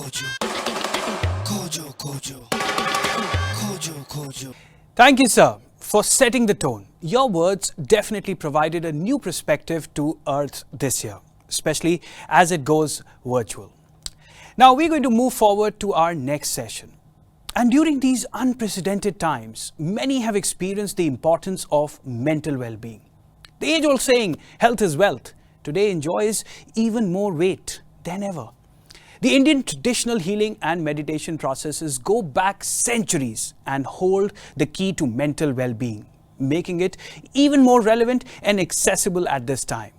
खोजो खोजो खोजो खोजो खोजो. Thank you, sir, for setting the tone. Your words definitely provided a new perspective to Earth this year, especially as it goes virtual. Now, we're going to move forward to our next session. And during these unprecedented times, many have experienced the importance of mental well being. The age old saying, health is wealth, today enjoys even more weight than ever. The Indian traditional healing and meditation processes go back centuries and hold the key to mental well being, making it even more relevant and accessible at this time.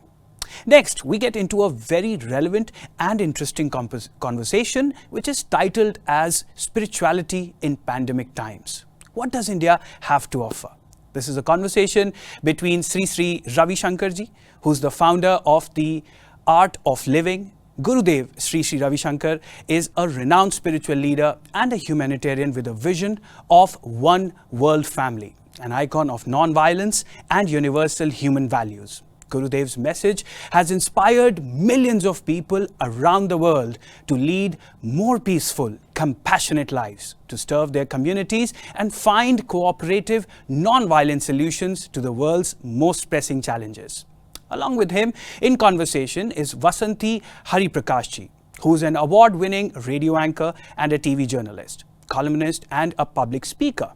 Next, we get into a very relevant and interesting conversation, which is titled as Spirituality in Pandemic Times. What does India have to offer? This is a conversation between Sri Sri Ravi Shankarji, who's the founder of the Art of Living. Gurudev Sri Sri Ravi Shankar is a renowned spiritual leader and a humanitarian with a vision of one world family, an icon of non-violence and universal human values. Gurudev's message has inspired millions of people around the world to lead more peaceful, compassionate lives, to serve their communities and find cooperative, non-violent solutions to the world's most pressing challenges. Along with him in conversation is Vasanthi Hariprakash, who's an award-winning radio anchor and a TV journalist, columnist and a public speaker.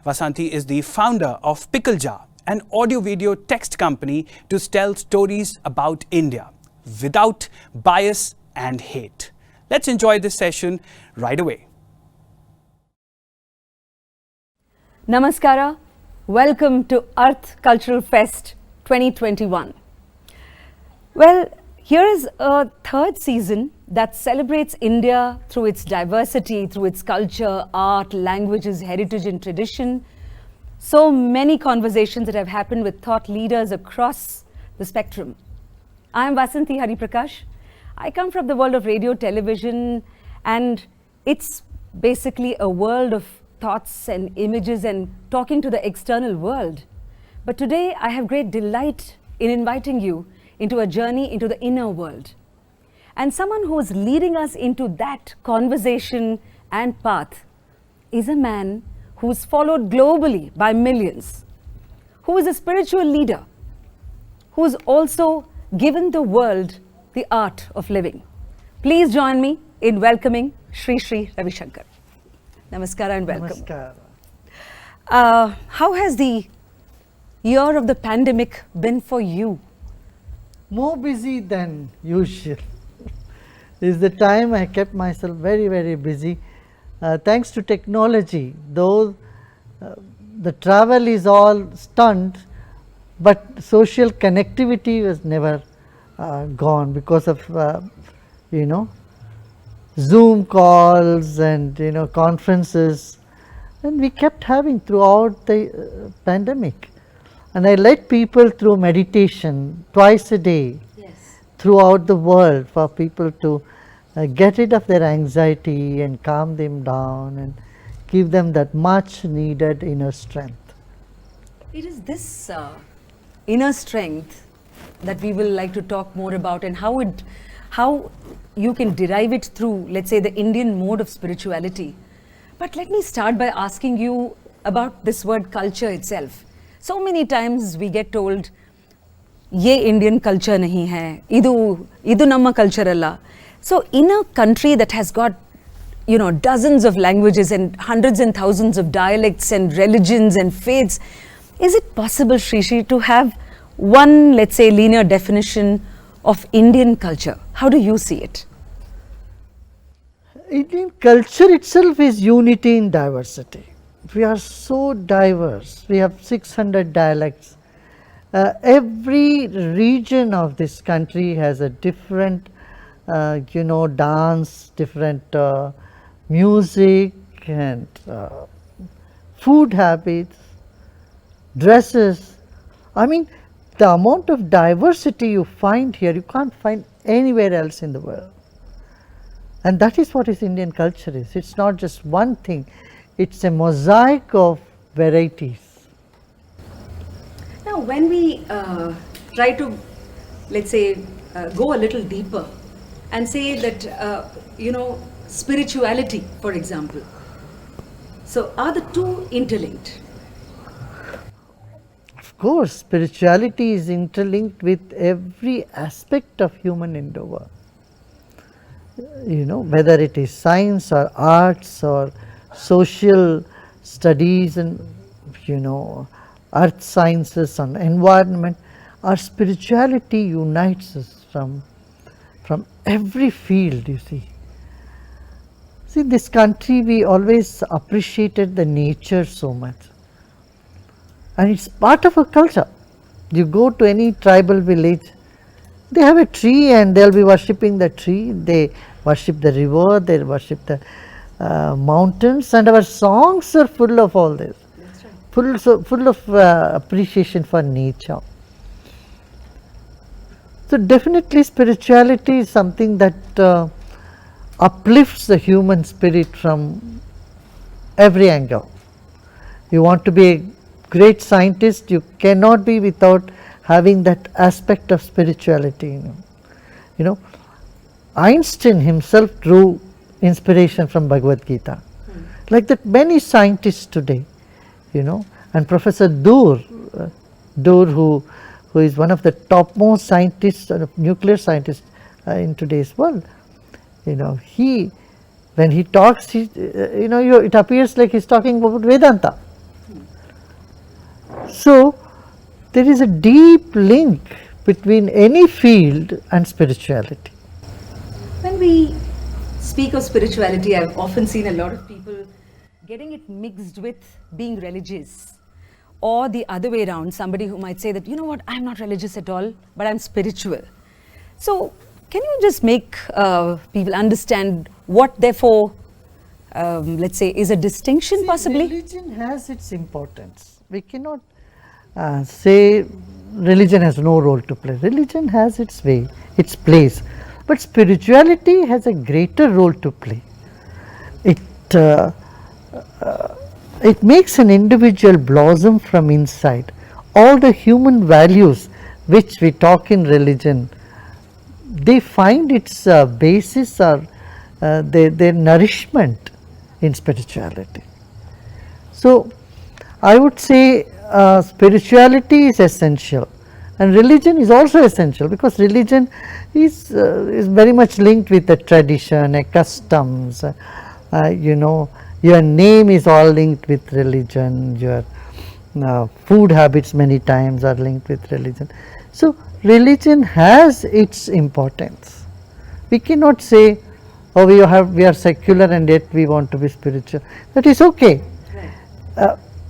Vasanthi is the founder of Pickle Jar, an audio-video text company to tell stories about India without bias and hate. Let's enjoy this session right away. Namaskara. Welcome to Earth Cultural Fest 2021. Well, here is a third season that celebrates India through its diversity, through its culture, art, languages, heritage and tradition. So many conversations that have happened with thought leaders across the spectrum. I am Vasanthi Hariprakash. I come from the world of radio, television, and it's basically a world of thoughts and images and talking to the external world. But today I have great delight in inviting you into a journey into the inner world. And someone who is leading us into that conversation and path is a man who is followed globally by millions, who is a spiritual leader, who is also given the world the art of living. Please join me in welcoming Sri Sri Ravi Shankar. Namaskara and welcome. Namaskara. How has the year of the pandemic been for you? More busy than usual. This is the time I kept myself very, very busy. Thanks to technology, though the travel is all stunned, but social connectivity was never gone because of Zoom calls and conferences, and we kept having throughout the pandemic. And I led people through meditation twice a day throughout the world for people to get rid of their anxiety and calm them down and give them that much needed inner strength. It is this inner strength that we will like to talk more about, and how you can derive it through, let's say, the Indian mode of spirituality. But let me start by asking you about this word culture itself. So many times we get told, ye Indian culture nahi hai, idu namma culture alla. So in a country that has got, dozens of languages and hundreds and thousands of dialects and religions and faiths, is it possible, Sri Sri, to have one, let's say, linear definition of Indian culture? How do you see it? Indian culture itself is unity in diversity. We are so diverse. We have 600 dialects. Every region of this country has a different, dance, different music and food habits, dresses. I mean, the amount of diversity you find here, you can't find anywhere else in the world. And that is what is Indian culture is. It's not just one thing. It's a mosaic of varieties. Now, when we try to, let's say, go a little deeper and say that, spirituality, for example. So are the two interlinked? Of course, spirituality is interlinked with every aspect of human endeavor. You know, whether it is science or arts or social studies and, you know, earth sciences and environment, our spirituality unites us from every field, you see. See, this country, we always appreciated the nature so much, and it's part of a culture. You go to any tribal village, they have a tree and they'll be worshipping the tree, they worship the river, they worship the mountains, and our songs are full of all this. That's right. Full of appreciation for nature. So definitely spirituality is something that uplifts the human spirit from every angle. You want to be a great scientist, you cannot be without having that aspect of spirituality. You know, Einstein himself drew inspiration from Bhagavad Gita. Like that many scientists today, you know, and Professor Doerr, who is one of the topmost scientists, nuclear scientists in today's world, you know, when he talks, you know, it appears like he's talking about Vedanta. So there is a deep link between any field and spirituality. When we speak of spirituality, I've often seen a lot of people getting it mixed with being religious, or the other way around, somebody who might say that, you know what, I'm not religious at all, but I'm spiritual. So can you just make people understand what therefore, let's say, is a distinction possibly? Religion has its importance. We cannot say religion has no role to play. Religion has its way, its place, but spirituality has a greater role to play. It makes an individual blossom from inside. All the human values which we talk in religion, they find its basis or their nourishment in spirituality. So I would say spirituality is essential, and religion is also essential, because religion is very much linked with the tradition, customs. You know, your name is all linked with religion, your food habits many times are linked with religion. So religion has its importance. We cannot say, oh, we are secular and yet we want to be spiritual. That is okay.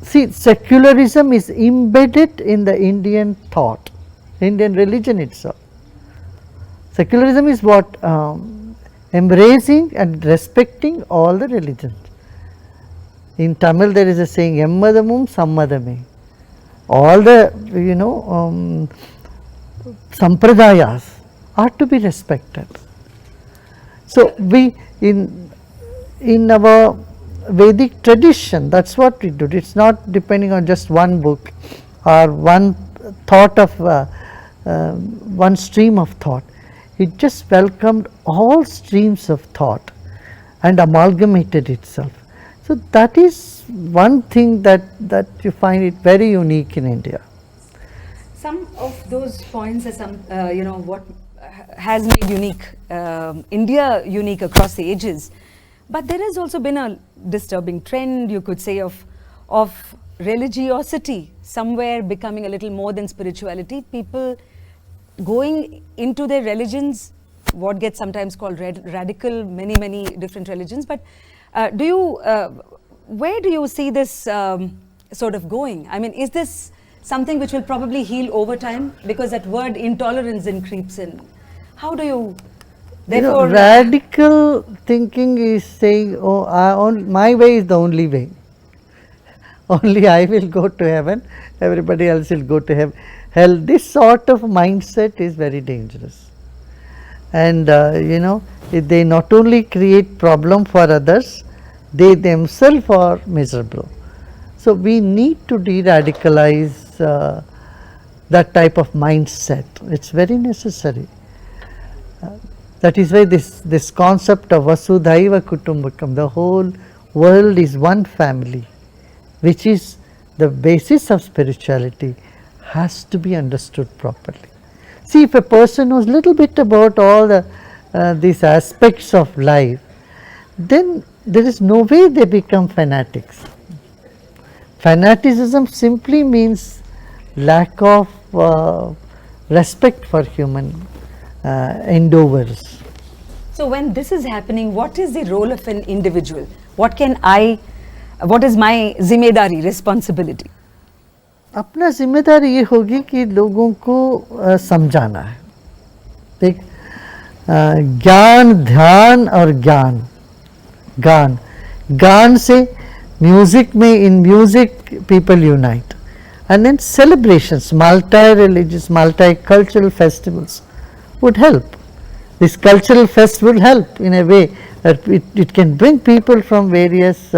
See, secularism is embedded in the Indian thought, Indian religion itself. Secularism is what? Embracing and respecting all the religions. In Tamil there is a saying, Emmadamum Sammadame. All the, you know, sampradayas are to be respected. So we, in our Vedic tradition, that's what we do. It's not depending on just one book or one thought of one stream of thought. It just welcomed all streams of thought and amalgamated itself. So that is one thing that you find it very unique in India. Some of those points are some, you know, what has made unique, India unique across the ages. But there has also been a disturbing trend, you could say, of religiosity somewhere becoming a little more than spirituality. People going into their religions, what gets sometimes called radical, many different religions. But where do you see this sort of going? I mean, is this something which will probably heal over time? Because that word intolerance then creeps in. How do you... Therefore, radical thinking is saying, oh, my way is the only way. Only I will go to heaven, everybody else will go to hell. This sort of mindset is very dangerous. And you know, they not only create problem for others, they themselves are miserable. So we need to de-radicalize that type of mindset. It's very necessary. That is why this concept of Vasudhaiva Kutumbakam, the whole world is one family, which is the basis of spirituality, has to be understood properly. See, if a person knows little bit about all these aspects of life, then there is no way they become fanatics. Fanaticism simply means lack of respect for human endeavors. So when this is happening, what is the role of an individual? What is my जिम्मेदारी, responsibility? अपना जिम्मेदारी ये होगी कि लोगों को समझाना है. देख, ज्ञान, ध्यान और गान से म्यूजिक में, in music people unite, and then celebrations, multi-religious, multicultural festivals would help. This cultural fest will help in a way that it can bring people from various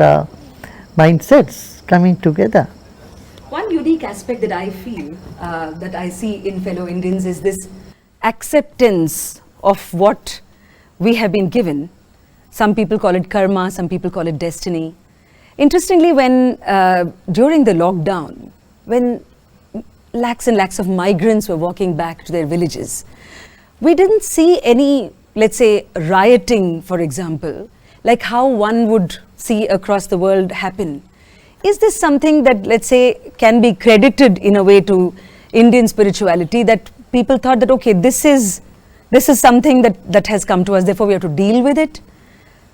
mindsets coming together. One unique aspect that I feel, that I see in fellow Indians, is this acceptance of what we have been given. Some people call it karma, some people call it destiny. Interestingly, when during the lockdown, when lakhs and lakhs of migrants were walking back to their villages, we didn't see any, let's say, rioting, for example, like how one would see across the world happen. Is this something that, let's say, can be credited in a way to Indian spirituality, that people thought that, okay, this is something that has come to us, therefore we have to deal with it?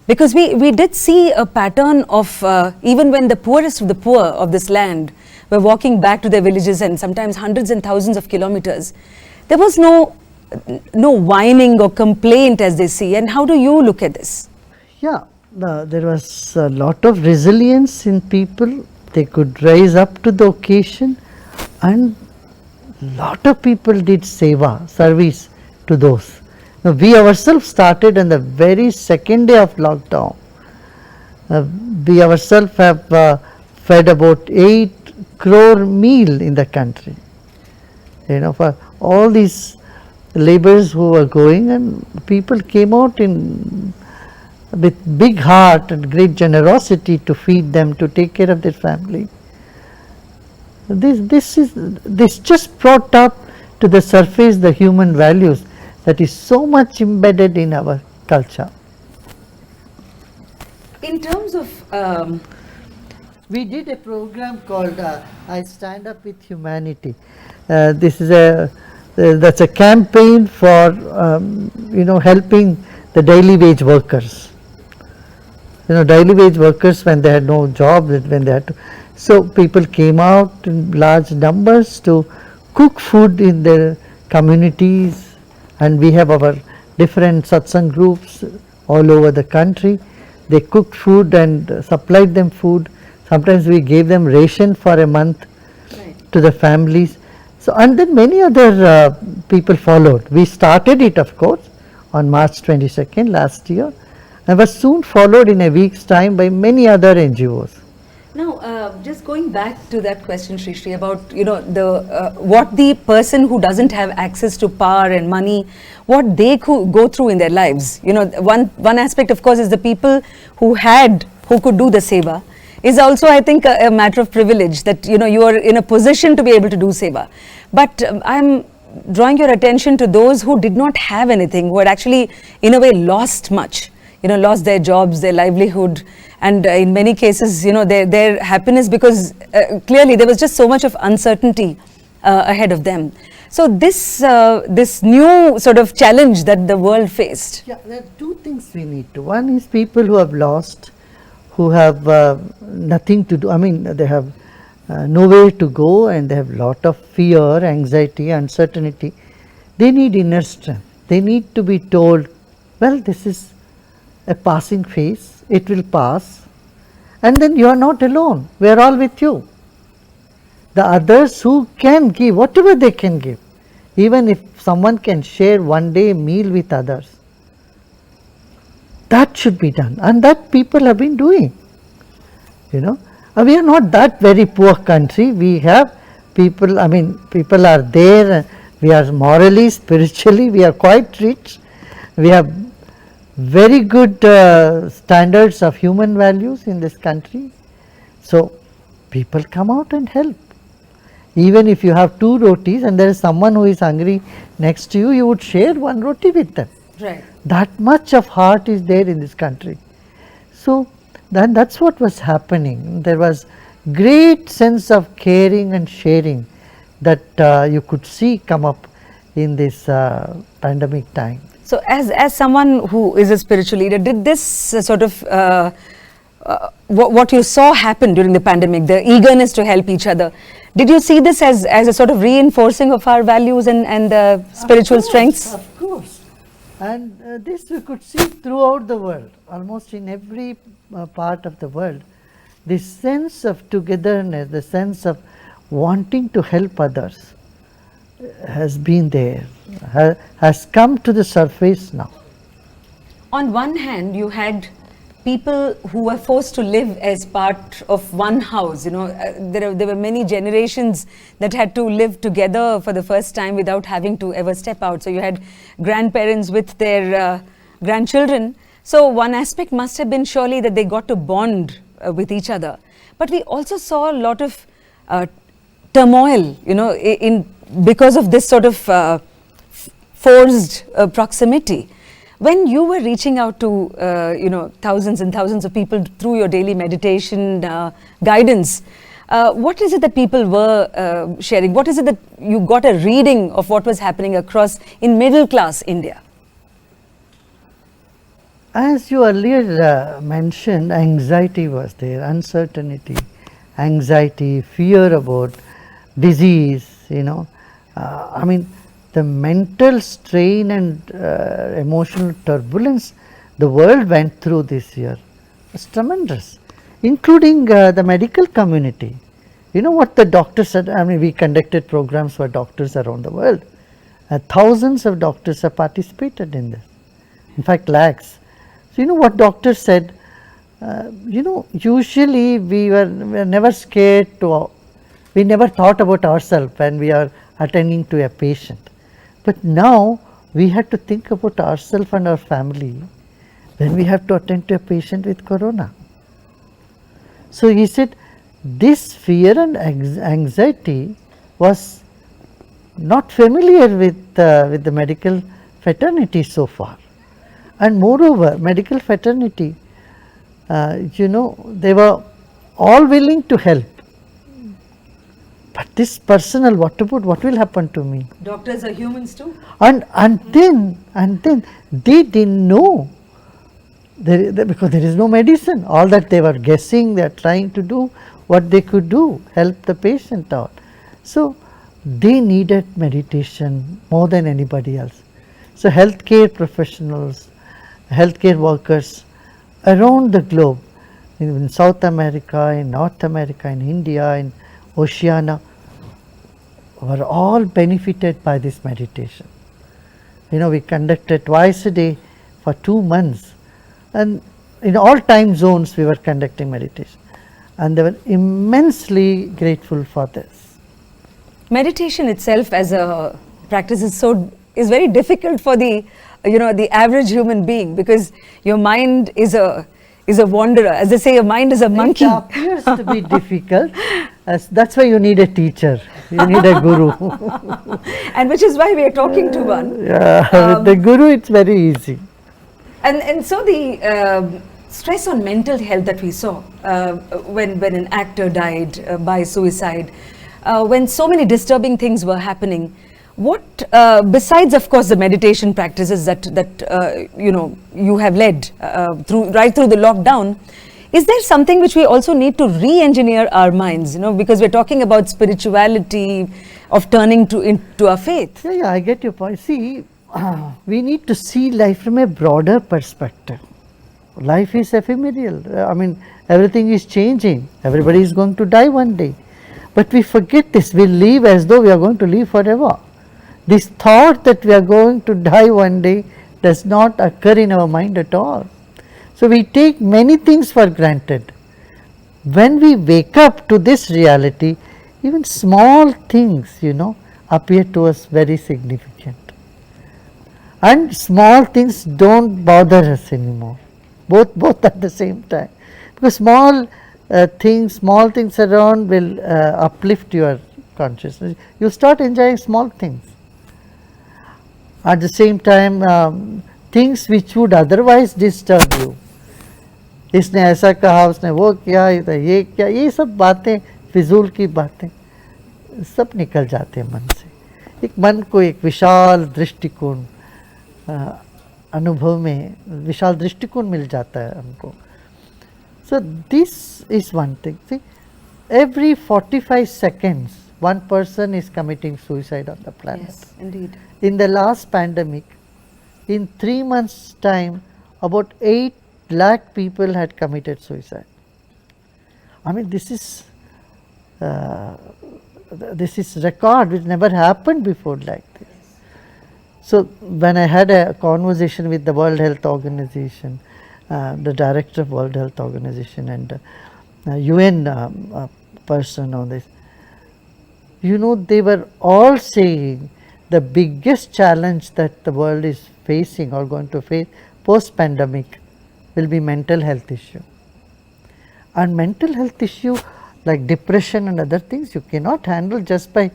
Because we did see a pattern of, even when the poorest of the poor of this land were walking back to their villages, and sometimes hundreds and thousands of kilometers, there was no whining or complaint as they see. And how do you look at this? Yeah, there was a lot of resilience in people. They could rise up to the occasion, and lot of people did seva, service to those. Now, we ourselves started on the very second day of lockdown. We ourselves have fed about 8 crore meal in the country, for all these laborers who were going, and people came out with big heart and great generosity to feed them, to take care of their family. This just brought up to the surface the human values that is so much embedded in our culture. In terms of we did a program called I Stand Up With Humanity. This is that's a campaign for helping the daily wage workers. Daily wage workers, when they had no job, when they had to, so people came out in large numbers to cook food in their communities, and we have our different satsang groups all over the country. They cooked food and supplied them food. Sometimes we gave them ration for a month to the families. So, and then many other people followed. We started it, of course, on March 22nd last year, and was soon followed in a week's time by many other NGOs. Now, just going back to that question, Sri, about what the person who doesn't have access to power and money, what they could go through in their lives. One aspect, of course, is the people who could do the seva. Is also, I think, a matter of privilege, that you are in a position to be able to do seva. But I'm drawing your attention to those who did not have anything, who had actually, in a way, lost much. Lost their jobs, their livelihood, and in many cases, their happiness, because clearly there was just so much of uncertainty ahead of them. So this new sort of challenge that the world faced. Yeah, there are two things we need to. One is people who have lost, who have nothing to do. I mean, they have nowhere to go, and they have lot of fear, anxiety, uncertainty. They need inner strength. They need to be told, well, this is a passing phase, it will pass, and then you are not alone, we are all with you. The others who can give whatever they can give, even if someone can share one day meal with others, that should be done, and that people have been doing. We are not that very poor country. We have people, people are there, we are morally, spiritually, we are quite rich. We have very good standards of human values in this country. So, people come out and help. Even if you have 2 rotis and there is someone who is hungry next to you, you would share 1 roti with them. Right. That much of heart is there in this country. So, that's what was happening. There was great sense of caring and sharing that you could see come up in this pandemic time. So, as someone who is a spiritual leader, did this sort of what you saw happen during the pandemic, the eagerness to help each other, did you see this as a sort of reinforcing of our values and spiritual strengths? Of course. And this we could see throughout the world, almost in every part of the world. This sense of togetherness, the sense of wanting to help others has been there, has come to the surface now. On one hand, you had people who were forced to live as part of one house. You know, there were many generations that had to live together for the first time without having to ever step out. So you had grandparents with their grandchildren. So one aspect must have been surely that they got to bond with each other. But we also saw a lot of turmoil, you know, because of this sort of forced proximity. When you were reaching out to thousands and thousands of people through your daily meditation guidance, what is it that people were sharing? What is it that you got a reading of what was happening across in middle class India? As you earlier mentioned, anxiety was there, uncertainty, anxiety, fear about disease, I mean, the mental strain and emotional turbulence the world went through this year was tremendous, including the medical community. You know what the doctors said? I mean, we conducted programs for doctors around the world. Thousands of doctors have participated in this, in fact lakhs. So, you know what doctors said? Usually we were never scared we never thought about ourselves when we are attending to a patient. But now we had to think about ourselves and our family when we have to attend to a patient with corona. So he said this fear and anxiety was not familiar with the medical fraternity so far. And moreover, medical fraternity, they were all willing to help. But this personal, what will happen to me? Doctors are humans too. And then they didn't know, because there is no medicine. All that they were guessing, they are trying to do what they could do, help the patient out. So they needed meditation more than anybody else. So healthcare professionals, healthcare workers around the globe, in South America, in North America, in India, in Oceania, were all benefited by this meditation. We conducted twice a day for 2 months, and in all time zones we were conducting meditation, and they were immensely grateful for this. Meditation itself as a practice is very difficult for the average human being, because your mind is a wanderer. As they say, your mind is a monkey. It appears to be difficult. That's why you need a teacher. You need a guru. And which is why we are talking to one. With the guru, it's very easy. And so the stress on mental health that we saw when an actor died by suicide, when so many disturbing things were happening, what besides of course the meditation practices that you have led right through the lockdown, is there something which we also need to re-engineer our minds, because we're talking about spirituality, of turning into our faith? Yeah, I get your point. See, we need to see life from a broader perspective. Life is ephemeral. I mean, everything is changing. Everybody is going to die one day. But we forget this. We live as though we are going to live forever. This thought that we are going to die one day does not occur in our mind at all. So we take many things for granted. When we wake up to this reality, even small things, appear to us very significant. and small things don't bother us anymore, both at the same time, because small things around will uplift your consciousness. You start enjoying small things. At the same time, things which would otherwise disturb you, इसने ऐसा कहा, उसने वो किया, ये क्या, ये सब बातें, फिजूल की बातें सब निकल जाते हैं मन से. एक मन को एक विशाल दृष्टिकोण, अनुभव में विशाल दृष्टिकोण मिल जाता है हमको. So this is one thing. See, every 45 seconds one person is committing suicide on the planet. Yes, indeed. In the last pandemic, in 3 months' time, about 8 lakh people had committed suicide. I mean, this is record which never happened before like this. So when I had a conversation with the World Health Organization, the director of World Health Organization and UN person on this, you know, they were all saying the biggest challenge that the world is facing or going to face post pandemic will be mental health issue. And mental health issue like depression and other things you cannot handle just by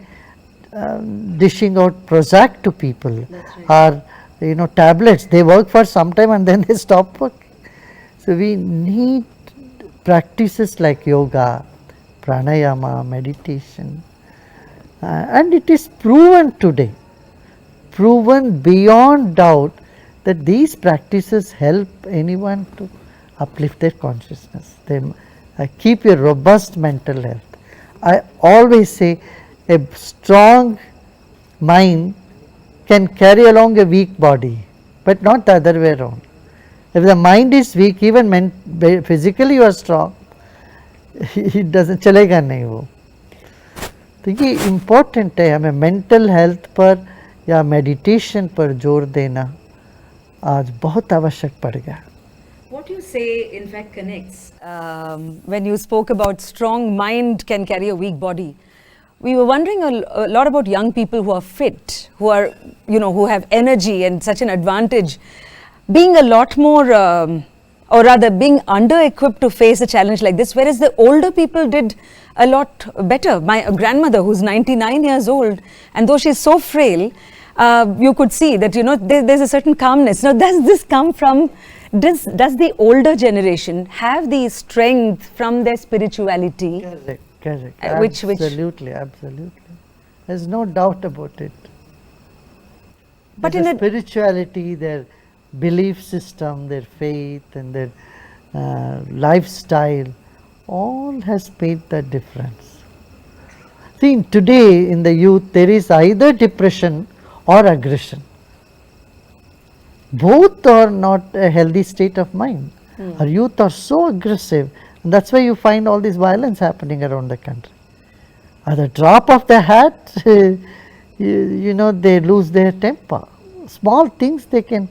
dishing out Prozac to people, or you know, tablets. They work for some time and then they stop working. So we need practices like yoga, pranayama, meditation, and it is proven today, proven beyond doubt, that these practices help anyone to uplift their consciousness. They keep a robust mental health. I always say a strong mind can carry along a weak body, but not the other way around. If the mind is weak, even physically you are strong, it doesn't चलेगा नहीं वो. तो ये important है हमें mental health पर या meditation पर जोर देना आज बहुत आवश्यक पड़ गया. What you say in fact connects. When you spoke about strong mind can carry a weak body, we were wondering a lot about young people who are fit, who are, you know, who have energy and such an advantage, being a lot more, or rather being under-equipped to face a challenge like this, whereas the older people did a lot better. My grandmother, who's 99 years old, and though she's so frail, you could see that, you know, there's a certain calmness. Now, does this come from, does the older generation have the strength from their spirituality? Correct. Which Absolutely. There's no doubt about it. But their in spirituality, their belief system, their faith and their lifestyle, all has made the difference. See, today in the youth there is either depression or aggression. Both are not a healthy state of mind. Our youth are so aggressive, and that's why you find all this violence happening around the country. At the drop of the hat, you know, they lose their temper. Small things they can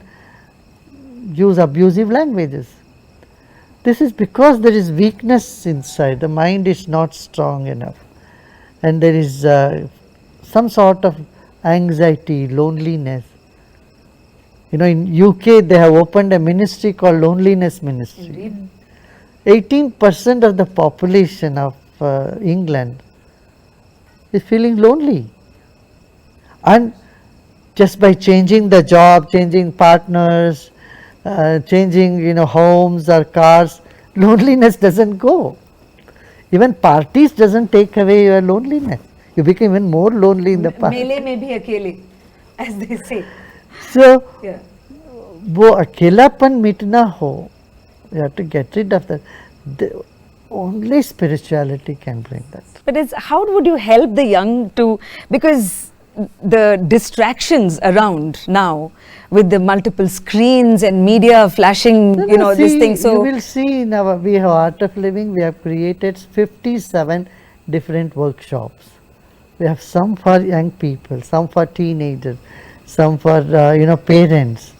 use abusive languages. This is because there is weakness inside, the mind is not strong enough, and there is some sort of anxiety, loneliness. You know, in UK they have opened a ministry called Loneliness Ministry. 18% of the population of England is feeling lonely, and just by changing the job, changing partners, changing, you know, homes or cars, loneliness doesn't go. Even parties doesn't take away your loneliness. You become even more lonely in the party. Mele mein bhi akele, as they say. So, Yeah. वो अकेलापन मिटना हो, you have to get rid of that. Only spirituality can bring that. But it's, how would you help the young to, because the distractions around now with the multiple screens and media flashing, you know, this thing. So you will see in our, we have Art of Living, we have created 57 different workshops. We have some for young people, some for teenagers, some for you know, parents,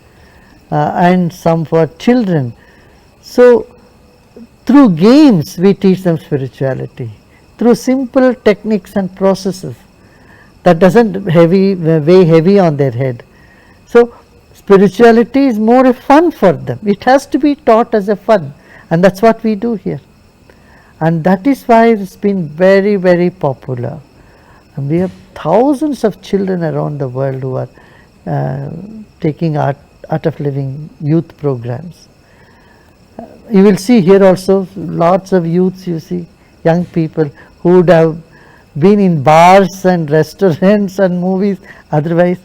and some for children. So through games we teach them spirituality, through simple techniques and processes that doesn't weigh heavy on their head. So Spirituality is more a fun for them. It has to be taught as a fun, and that's what we do here. And that is why it's been very, very popular. And we have thousands of children around the world who are taking Art of Living youth programs. You will see here also lots of youths, you see, young people who would have been in bars and restaurants and movies. Otherwise,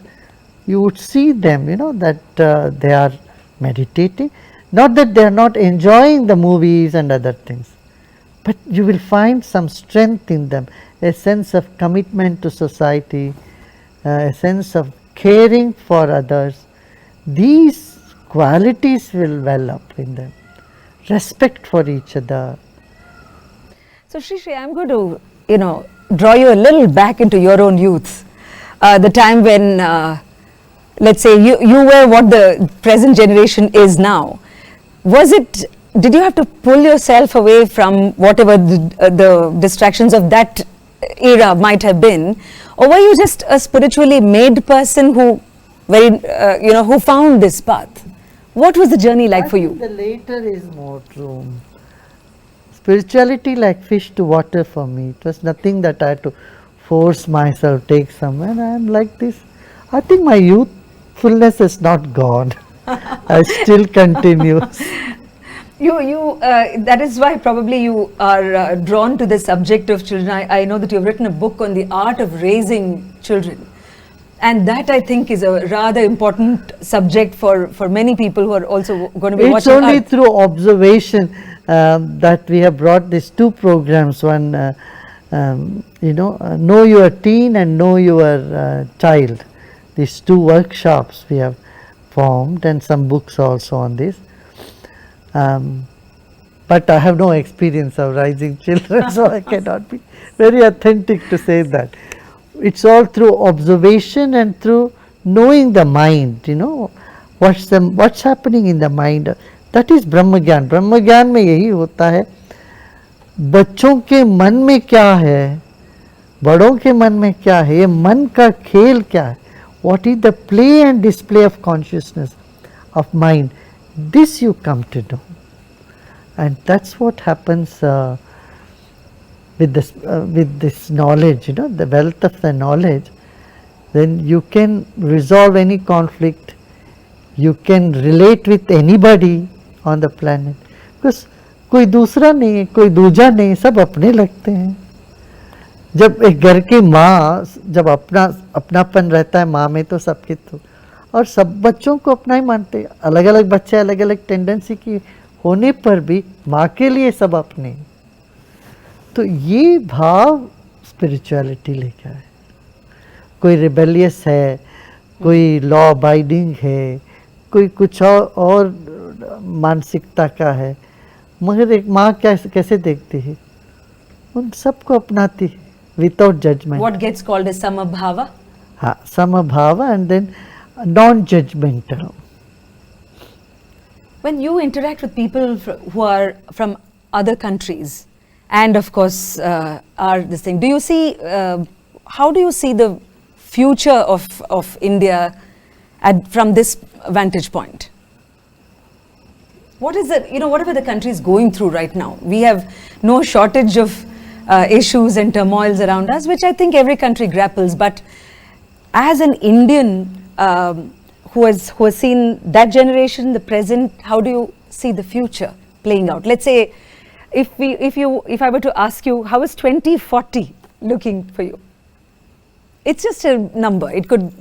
you would see them, that they are meditating. Not that they are not enjoying the movies and other things, but you will find some strength in them, a sense of commitment to society, a sense of caring for others. These qualities will well up in them. Respect for each other. So Shri, I'm going to, draw you a little back into your own youth. The time when, let's say, you were what the present generation is now. Did you have to pull yourself away from whatever the distractions of that era might have been? Or were you just a spiritually made person who found this path? What was the journey like for you? The later is more true. Spirituality like fish to water for me. It was nothing that I had to force myself, take somewhere. I am like this. I think my youthfulness is not gone. I still continue. That is why probably you are drawn to the subject of children. I know that you have written a book on the art of raising children. And that, I think, is a rather important subject for many people who are also going to be watching. It's only through observation that we have brought these two programs. One, know your teen and know your child. These two workshops we have formed, and some books also on this. But I have no experience of raising children, so I cannot be very authentic to say that. It's all through observation and through knowing the mind, what's happening in the mind. That is Brahma Gyan. Brahma Gyan में यही होता है, बच्चों के मन में क्या है, बड़ों के मन में क्या है, ये मन का खेल क्या है, what is the play and display of consciousness, of mind. This you come to know. And that's what happens with this knowledge, the wealth of the knowledge. Then you can resolve any conflict, you can relate with anybody on the planet, because कोई दूसरा नहीं है, कोई दूजा नहीं, सब अपने लगते हैं. जब एक घर की माँ, जब अपनापन रहता है माँ में, तो सबके तो, और सब बच्चों को अपना ही मानते हैं. अलग अलग बच्चे अलग अलग टेंडेंसी की होने पर भी माँ के लिए सब अपने. तो ये भाव स्पिरिचुअलिटी लेकर है. कोई रिबेलियस है, कोई लॉ अबाइडिंग है, कोई कुछ और मानसिकता का है, मगर एक माँ कैसे देखती है, उन सबको अपनाती है without judgement. What gets called as samabhava? हाँ, samabhava, and then non-judgmental. When you interact with people who are from other countries, and of course are this thing, do you see, how do you see the future of India from this vantage point? What is it, whatever the country is going through right now, we have no shortage of issues and turmoils around us, which I think every country grapples. But as an Indian who has seen that generation, the present, how do you see the future playing out? Let's say, if I were to ask you, how is 2040 looking for you? It's just a number. It could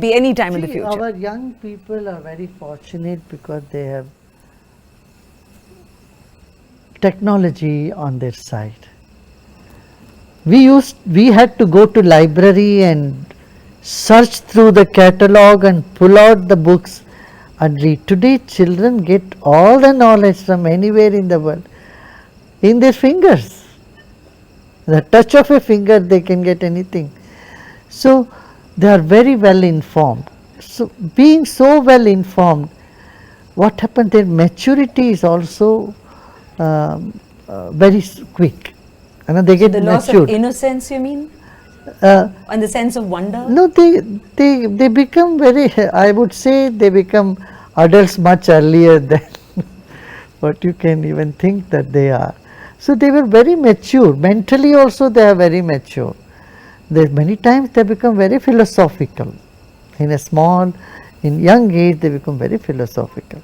be any time in the future. Our young people are very fortunate because they have technology on their side. We had to go to library and search through the catalog and pull out the books and read. Today children get all the knowledge from anywhere in the world in their fingers. The touch of a finger they can get anything. So they are very well informed. So being so well informed, what happened, their maturity is also very quick. They get the loss matured. of innocence, you mean? in the sense of wonder? No, they become very, I would say they become adults much earlier than what you can even think that they are. So they were very mature, mentally also they are very mature. They, many times they become very philosophical. In young age they become very philosophical.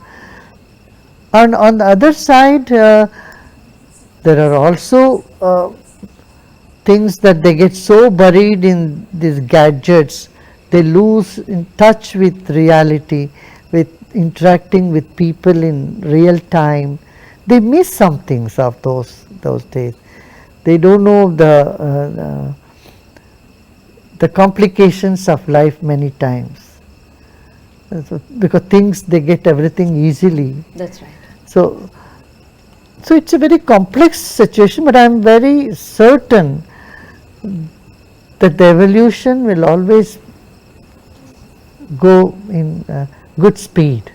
And on the other side, there are also things that they get so buried in these gadgets, they lose in touch with reality, with interacting with people in real time. They miss some things of those days. They don't know the complications of life many times. So, because things, they get everything easily. That's right. So it's a very complex situation, but I am very certain that the evolution will always go in good speed.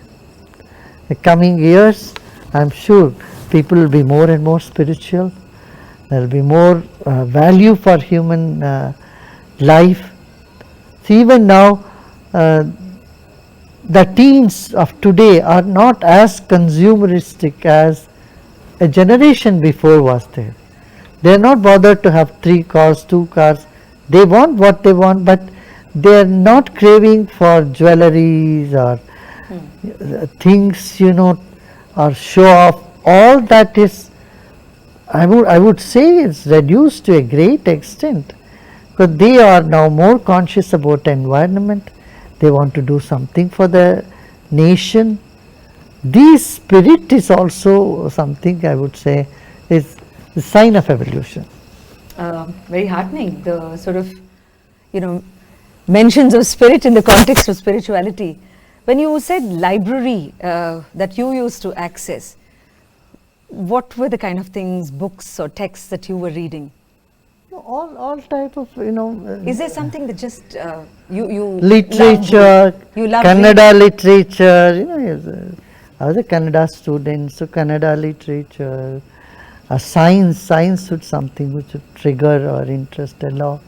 The coming years, I am sure people will be more and more spiritual. There will be more value for human life. So even now, the teens of today are not as consumeristic as a generation before was there. They are not bothered to have 3 cars, 2 cars. They want what they want, but they are not craving for jewelries or things, or show off. All that is, I would say, is reduced to a great extent, because they are now more conscious about environment. They want to do something for the nation. This spirit is also something, I would say, is the sign of evolution. Very heartening, the sort of, mentions of spirit in the context of spirituality. When you said library that you used to access, what were the kind of things, books or texts that you were reading? All type of, Is there something that just you literature, you love Kannada literature, I was a Kannada student, so Kannada literature, science would something which would trigger our interest a lot.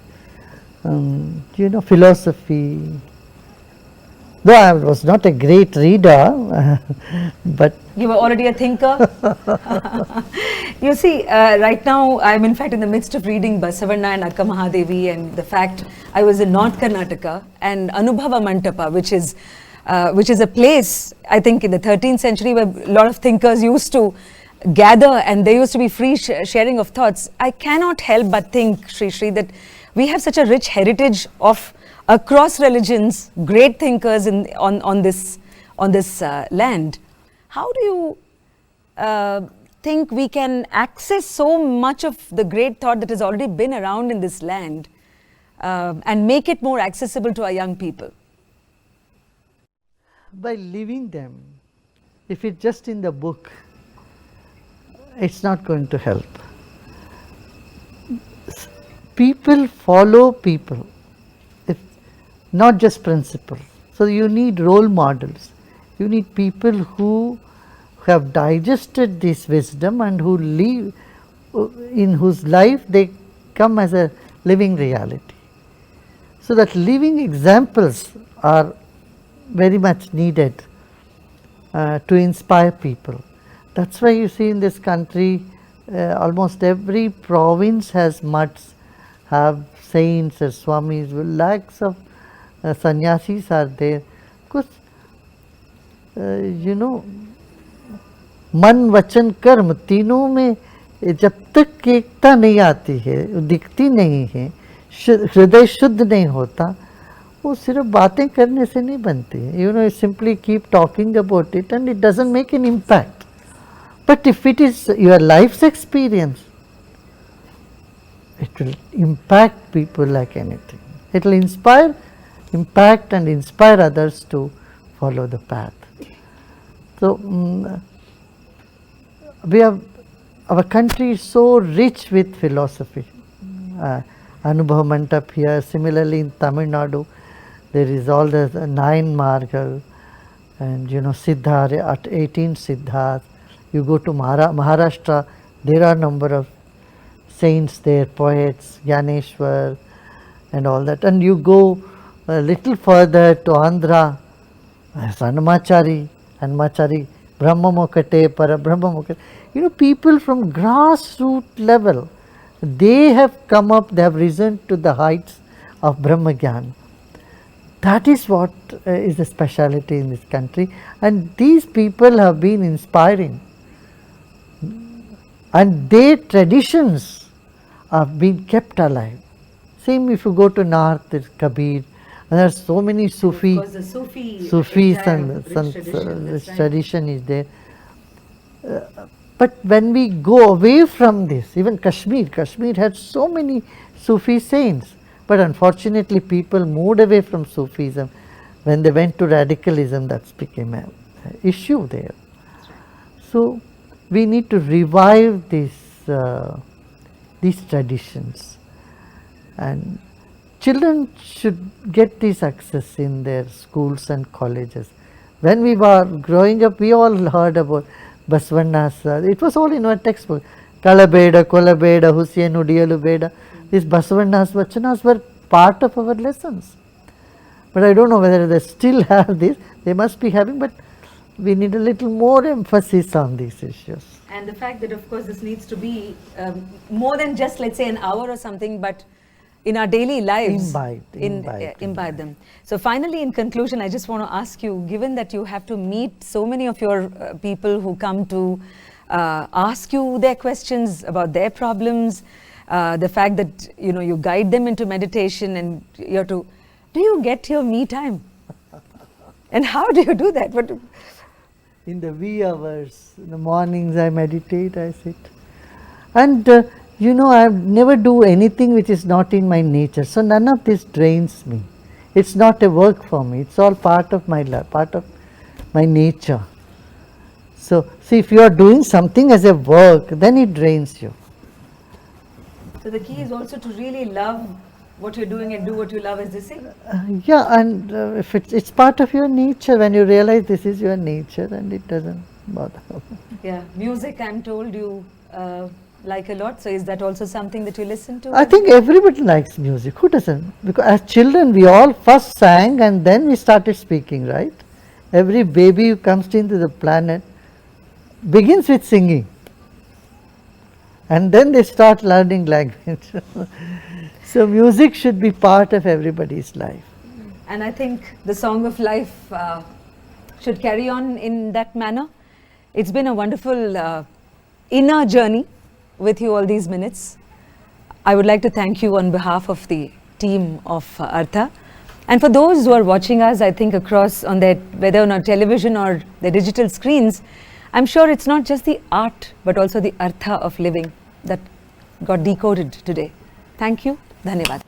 Philosophy. Though I was not a great reader, but you were already a thinker. You see, right now I'm in fact in the midst of reading Basavanna and Akka Mahadevi, and the fact I was in North Karnataka, and Anubhava Mantapa, which is a place, I think in the 13th century, where a lot of thinkers used to gather, and there used to be free sharing of thoughts. I cannot help but think, Sri, that we have such a rich heritage of across religions, great thinkers on this land. How do you think we can access so much of the great thought that has already been around in this land and make it more accessible to our young people? By living them. If it's just in the book, it's not going to help. People follow people, not just principles. So you need role models. You need people who have digested this wisdom and who live, in whose life they come as a living reality. So that living examples are very much needed to inspire people. That's why you see in this country, almost every province has mutts, have saints or swamis, lakhs of sannyasis are there. Because, मन वचन कर्म तीनों में जब तक एकता नहीं आती है, दिखती नहीं है, हृदय शुद्ध नहीं होता, वो सिर्फ बातें करने से नहीं बनती है. You simply keep talking about it and it doesn't make an impact. But if it is your life's experience, it will impact people like anything. It will impact and inspire others to follow the path. So, our country is so rich with philosophy. Anubhava Mantap here, similarly in Tamil Nadu, there is all the 9 margas and Siddha, at 18 Siddhas. You go to Maharashtra, there are number of saints there, poets, Gyaneshwar, and all that. And you go a little further to Andhra, Annamachari, Brahma Mokate, Para Brahma Mokate. You know, people from grassroots level, they have come up, they have risen to the heights of Brahma Gyan. That is what is the speciality in this country, and these people have been inspiring, and their traditions have been kept alive. Same if you go to north, there's Kabir, and there are so many Sufi, Because the Sufis and this tradition is there. But when we go away from this, even Kashmir had so many Sufi saints, but unfortunately people moved away from Sufism. When they went to radicalism, that became an issue there. So we need to revive these traditions, and children should get this access in their schools and colleges. When we were growing up, we all heard about Basavana's, it was all in our textbook. Kalabeda, Kolabeda, Husseinu, Diyalubeda. These Basavana's vachanas were part of our lessons. But I don't know whether they still have this. They must be having, but we need a little more emphasis on these issues. And the fact that, of course, this needs to be more than just, let's say, an hour or something, but in our daily lives, imbibe them. So finally, in conclusion, I just want to ask you, given that you have to meet so many of your people who come to ask you their questions about their problems, the fact that you guide them into meditation, and you have to, do you get your me time? And how do you do that? In the wee hours, in the mornings I meditate, I sit. And I never do anything which is not in my nature. So none of this drains me. It's not a work for me. It's all part of my life, part of my nature. So see, if you are doing something as a work, then it drains you. So the key is also to really love what you're doing and do what you love, as they say. Yeah, and if it's part of your nature, when you realize this is your nature, and it doesn't bother. Yeah, music, I'm told you like a lot. So is that also something that you listen to? I think everybody likes music. Who doesn't? Because as children, we all first sang and then we started speaking, right? Every baby who comes into the planet begins with singing. And then they start learning language. So music should be part of everybody's life. And I think the song of life should carry on in that manner. It's been a wonderful inner journey with you all these minutes. I would like to thank you on behalf of the team of Artha. And for those who are watching us, I think across on their, whether on our television or their digital screens, I'm sure it's not just the art, but also the Artha of living that got decoded today. Thank you. Dhanyavad.